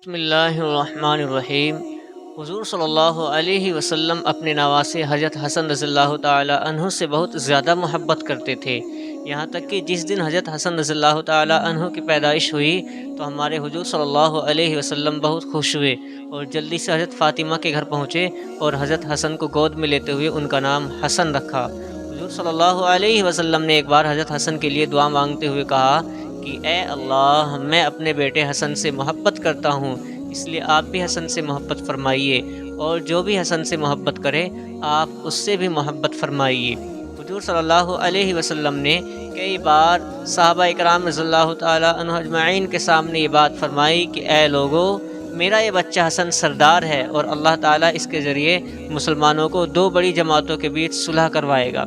بسم اللہ الرحمن الرحیم۔ حضور صلی اللہ علیہ وسلم اپنے نواسے حضرت حسن رضی اللہ تعالی عنہ سے بہت زیادہ محبت کرتے تھے، یہاں تک کہ جس دن حضرت حسن رضی اللہ تعالی عنہ کی پیدائش ہوئی تو ہمارے حضور صلی اللہ علیہ وسلم بہت خوش ہوئے اور جلدی سے حضرت فاطمہ کے گھر پہنچے اور حضرت حسن کو گود میں لیتے ہوئے ان کا نام حسن رکھا۔ حضور صلی اللہ علیہ وسلم نے ایک بار حضرت حسن کے لیے دعا مانگتے ہوئے کہا کہ اے اللہ، میں اپنے بیٹے حسن سے محبت کرتا ہوں، اس لیے آپ بھی حسن سے محبت فرمائیے، اور جو بھی حسن سے محبت کرے آپ اس سے بھی محبت فرمائیے۔ حضور صلی اللہ علیہ وسلم نے کئی بار صحابہ اکرام رضی اللہ تعالی عنہ اجمعین کے سامنے یہ بات فرمائی کہ اے لوگو، میرا یہ بچہ حسن سردار ہے اور اللہ تعالیٰ اس کے ذریعے مسلمانوں کو دو بڑی جماعتوں کے بیچ صلح کروائے گا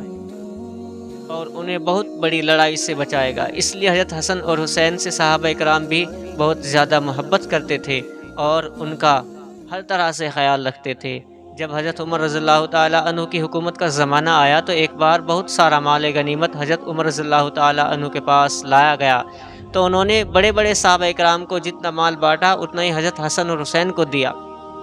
اور انہیں بہت بڑی لڑائی سے بچائے گا۔ اس لیے حضرت حسن اور حسین سے صحابہ اکرام بھی بہت زیادہ محبت کرتے تھے اور ان کا ہر طرح سے خیال رکھتے تھے۔ جب حضرت عمر رضی اللہ تعالیٰ عنہ کی حکومت کا زمانہ آیا تو ایک بار بہت سارا مال غنیمت حضرت عمر رضی اللہ تعالیٰ عنہ کے پاس لایا گیا، تو انہوں نے بڑے بڑے صحابہ اکرام کو جتنا مال بانٹا اتنا ہی حضرت حسن اور حسین کو دیا۔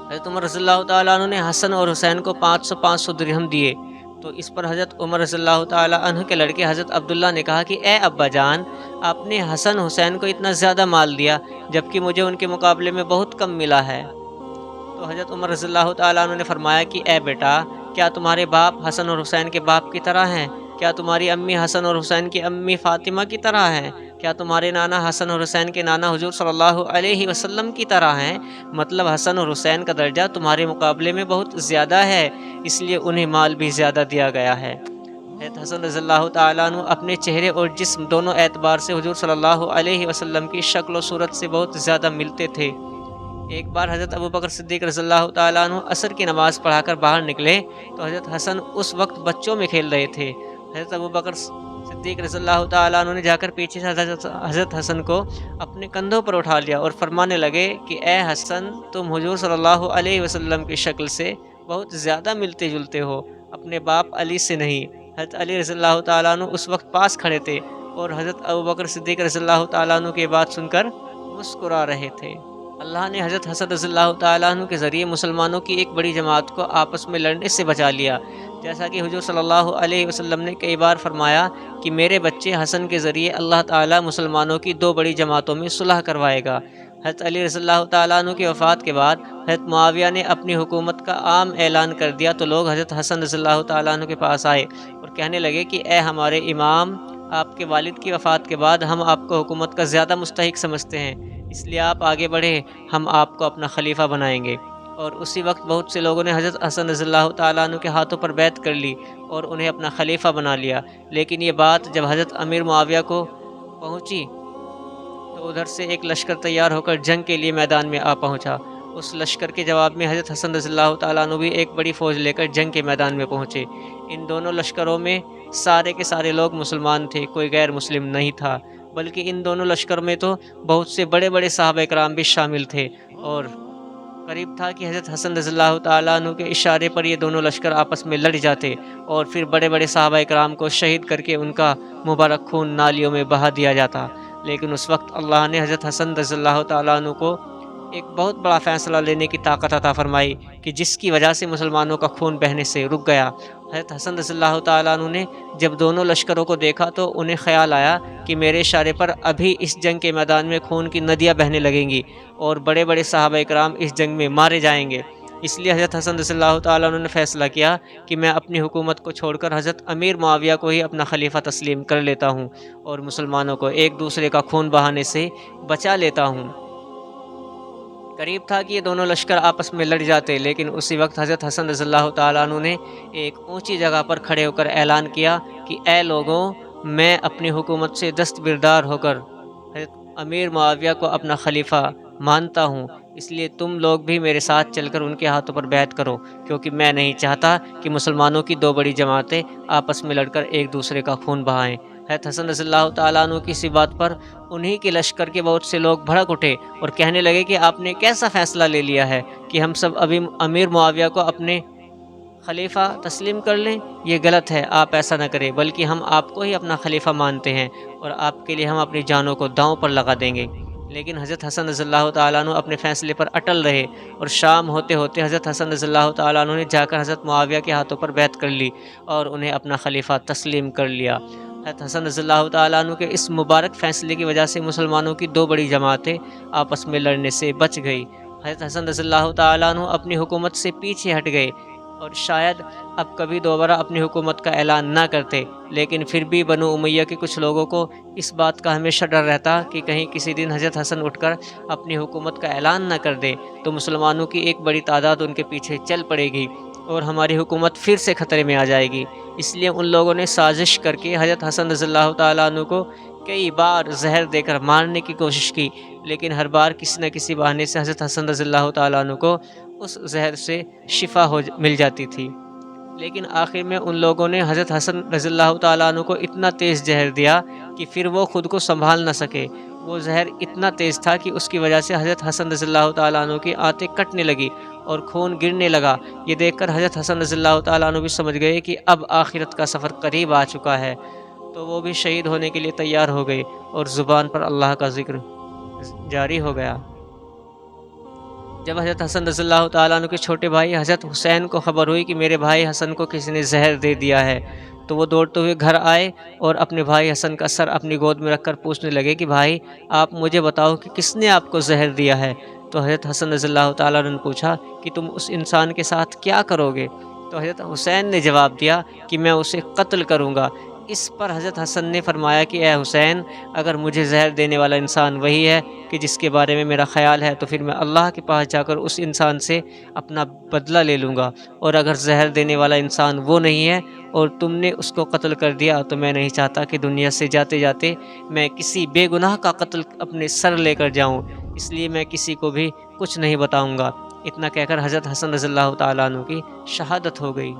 حضرت عمر رضی اللہ تعالیٰ عنہ نے حسن اور حسین کو 500 درہم دیے، تو اس پر حضرت عمر رضی اللہ تعالیٰ عنہ کے لڑکے حضرت عبداللہ نے کہا کہ اے ابا جان، آپ نے حسن حسین کو اتنا زیادہ مال دیا جبکہ مجھے ان کے مقابلے میں بہت کم ملا ہے۔ تو حضرت عمر رضی اللہ تعالیٰ عنہ نے فرمایا کہ اے بیٹا، کیا تمہارے باپ حسن اور حسین کے باپ کی طرح ہیں؟ کیا تمہاری امی حسن اور حسین کی امی فاطمہ کی طرح ہیں؟ کیا تمہارے نانا حسن اور حسین کے نانا حضور صلی اللہ علیہ وسلم کی طرح ہیں؟ مطلب حسن اور حسین کا درجہ تمہارے مقابلے میں بہت زیادہ ہے، اس لیے انہیں مال بھی زیادہ دیا گیا ہے۔ حضرت حسن رضی اللہ تعالیٰ عنہ اپنے چہرے اور جسم دونوں اعتبار سے حضور صلی اللہ علیہ وسلم کی شکل و صورت سے بہت زیادہ ملتے تھے۔ ایک بار حضرت ابوبکر صدیق رضی اللہ تعالیٰ عنہ عصر کی نماز پڑھا کر باہر نکلے تو حضرت حسن اس وقت بچوں میں کھیل رہے تھے۔ حضرت ابوبکر صدیق رضی اللہ تعالیٰ عنہ نے جا کر پیچھے سے حضرت حسن کو اپنے کندھوں پر اٹھا لیا اور فرمانے لگے کہ اے حسن، تم حضور صلی اللہ علیہ وسلم کی شکل سے بہت زیادہ ملتے جلتے ہو، اپنے باپ علی سے نہیں۔ حضرت علی رضی اللہ تعالیٰ عنہ اس وقت پاس کھڑے تھے اور حضرت ابوبکر صدیق رضی اللہ تعالیٰ عنہ کی بات سن کر مسکرا رہے تھے۔ اللہ نے حضرت حسن رضی اللہ تعالیٰ عنہ کے ذریعے مسلمانوں کی ایک بڑی جماعت کو آپس میں لڑنے سے بچا لیا، جیسا کہ حضور صلی اللہ علیہ وسلم نے کئی بار فرمایا کہ میرے بچے حسن کے ذریعے اللہ تعالیٰ مسلمانوں کی دو بڑی جماعتوں میں صلح کروائے گا۔ حضرت علی رضی اللہ تعالیٰ عنہ کی وفات کے بعد حضرت معاویہ نے اپنی حکومت کا عام اعلان کر دیا تو لوگ حضرت حسن رضی اللہ تعالیٰ عنہ کے پاس آئے اور کہنے لگے کہ اے ہمارے امام، آپ کے والد کی وفات کے بعد ہم آپ کو حکومت کا زیادہ مستحق سمجھتے ہیں، اس لیے آپ آگے بڑھیں، ہم آپ کو اپنا خلیفہ بنائیں گے۔ اور اسی وقت بہت سے لوگوں نے حضرت حسن رضی اللہ تعالیٰ عنہ کے ہاتھوں پر بیعت کر لی اور انہیں اپنا خلیفہ بنا لیا۔ لیکن یہ بات جب حضرت امیر معاویہ کو پہنچی تو ادھر سے ایک لشکر تیار ہو کر جنگ کے لیے میدان میں آ پہنچا۔ اس لشکر کے جواب میں حضرت حسن رضی اللہ تعالیٰ عنہ بھی ایک بڑی فوج لے کر جنگ کے میدان میں پہنچے۔ ان دونوں لشکروں میں سارے کے سارے لوگ مسلمان تھے، کوئی غیر مسلم نہیں تھا، بلکہ ان دونوں لشکروں میں تو بہت سے بڑے بڑے صحابہ اکرام بھی شامل تھے، اور قریب تھا کہ حضرت حسن رضی اللہ تعالیٰ عنہ کے اشارے پر یہ دونوں لشکر آپس میں لڑ جاتے اور پھر بڑے بڑے صحابہ اکرام کو شہید کر کے ان کا مبارک خون نالیوں میں بہا دیا جاتا۔ لیکن اس وقت اللہ نے حضرت حسن رضی اللہ تعالیٰ عنہ کو ایک بہت بڑا فیصلہ لینے کی طاقت عطا فرمائی کہ جس کی وجہ سے مسلمانوں کا خون بہنے سے رک گیا۔ حضرت حسن رضی اللہ تعالیٰ عنہ نے جب دونوں لشکروں کو دیکھا تو انہیں خیال آیا کہ میرے اشارے پر ابھی اس جنگ کے میدان میں خون کی ندیاں بہنے لگیں گی اور بڑے بڑے صحابہ اکرام اس جنگ میں مارے جائیں گے۔ اس لیے حضرت حسن رضی اللہ تعالیٰ عنہ نے فیصلہ کیا کہ میں اپنی حکومت کو چھوڑ کر حضرت امیر معاویہ کو ہی اپنا خلیفہ تسلیم کر لیتا ہوں اور مسلمانوں کو ایک دوسرے کا خون بہانے سے بچا لیتا ہوں۔ قریب تھا کہ یہ دونوں لشکر آپس میں لڑ جاتے، لیکن اسی وقت حضرت حسن رضی اللہ تعالیٰ عنہ نے ایک اونچی جگہ پر کھڑے ہو کر اعلان کیا کہ اے لوگوں، میں اپنی حکومت سے دستبردار ہو کر حضرت امیر معاویہ کو اپنا خلیفہ مانتا ہوں، اس لیے تم لوگ بھی میرے ساتھ چل کر ان کے ہاتھوں پر بیعت کرو، کیونکہ میں نہیں چاہتا کہ مسلمانوں کی دو بڑی جماعتیں آپس میں لڑ کر ایک دوسرے کا خون بہائیں۔ حضرت حسن رضی اللہ تعالیٰ عنہ کی اسی بات پر انہی کے لشکر کے بہت سے لوگ بھڑک اٹھے اور کہنے لگے کہ آپ نے کیسا فیصلہ لے لیا ہے کہ ہم سب ابھی امیر معاویہ کو اپنے خلیفہ تسلیم کر لیں؟ یہ غلط ہے، آپ ایسا نہ کریں، بلکہ ہم آپ کو ہی اپنا خلیفہ مانتے ہیں اور آپ کے لیے ہم اپنی جانوں کو داؤں پر لگا دیں گے۔ لیکن حضرت حسن رضی اللہ تعالیٰ عنہ اپنے فیصلے پر اٹل رہے، اور شام ہوتے ہوتے حضرت حسن رضی اللہ تعالیٰ عنہ نے جا کر حضرت معاویہ کے ہاتھوں پر بیعت کر لی اور انہیں اپنا خلیفہ تسلیم کر لیا۔ حضرت حسن رضی اللہ تعالیٰ عنہ کے اس مبارک فیصلے کی وجہ سے مسلمانوں کی دو بڑی جماعتیں آپس میں لڑنے سے بچ گئی۔ حضرت حسن رضی اللہ تعالیٰ عنہ اپنی حکومت سے پیچھے ہٹ گئے اور شاید اب کبھی دوبارہ اپنی حکومت کا اعلان نہ کرتے، لیکن پھر بھی بنو امیہ کے کچھ لوگوں کو اس بات کا ہمیشہ ڈر رہتا کہ کہیں کسی دن حضرت حسن اٹھ کر اپنی حکومت کا اعلان نہ کر دے تو مسلمانوں کی ایک بڑی تعداد ان کے پیچھے چل پڑے گی اور ہماری حکومت پھر سے خطرے میں آ جائے گی۔ اس لیے ان لوگوں نے سازش کر کے حضرت حسن رضی اللہ تعالیٰ عنہ کو کئی بار زہر دے کر مارنے کی کوشش کی، لیکن ہر بار کسی نہ کسی بہانے سے حضرت حسن رضی اللہ تعالیٰ عنہ کو اس زہر سے شفا مل جاتی تھی۔ لیکن آخر میں ان لوگوں نے حضرت حسن رضی اللہ تعالیٰ عنہ کو اتنا تیز زہر دیا کہ پھر وہ خود کو سنبھال نہ سکے۔ وہ زہر اتنا تیز تھا کہ اس کی وجہ سے حضرت حسن رضی اللہ تعالیٰ عنہ کی آنتیں کٹنے لگی اور خون گرنے لگا۔ یہ دیکھ کر حضرت حسن رضی اللہ تعالیٰ عنہ بھی سمجھ گئے کہ اب آخرت کا سفر قریب آ چکا ہے، تو وہ بھی شہید ہونے کے لیے تیار ہو گئے اور زبان پر اللہ کا ذکر جاری ہو گیا۔ جب حضرت حسن رضی اللہ تعالیٰ عنہ کے چھوٹے بھائی حضرت حسین کو خبر ہوئی کہ میرے بھائی حسن کو کسی نے زہر دے دیا ہے، تو وہ دوڑتے ہوئے گھر آئے اور اپنے بھائی حسن کا سر اپنی گود میں رکھ کر پوچھنے لگے کہ بھائی آپ مجھے بتاؤ کہ کس نے آپ کو زہر دیا ہے۔ تو حضرت حسن رضی اللہ تعالیٰ عنہ نے پوچھا کہ تم اس انسان کے ساتھ کیا کرو گے؟ تو حضرت حسین نے جواب دیا کہ میں اسے قتل کروں گا۔ اس پر حضرت حسن نے فرمایا کہ اے حسین، اگر مجھے زہر دینے والا انسان وہی ہے کہ جس کے بارے میں میرا خیال ہے تو پھر میں اللہ کے پاس جا کر اس انسان سے اپنا بدلہ لے لوں گا، اور اگر زہر دینے والا انسان وہ نہیں ہے اور تم نے اس کو قتل کر دیا تو میں نہیں چاہتا کہ دنیا سے جاتے جاتے میں کسی بے گناہ کا قتل اپنے سر لے کر جاؤں، اس لیے میں کسی کو بھی کچھ نہیں بتاؤں گا۔ اتنا کہہ کر حضرت حسن رضی اللہ تعالیٰ عنہ کی شہادت ہو گئی۔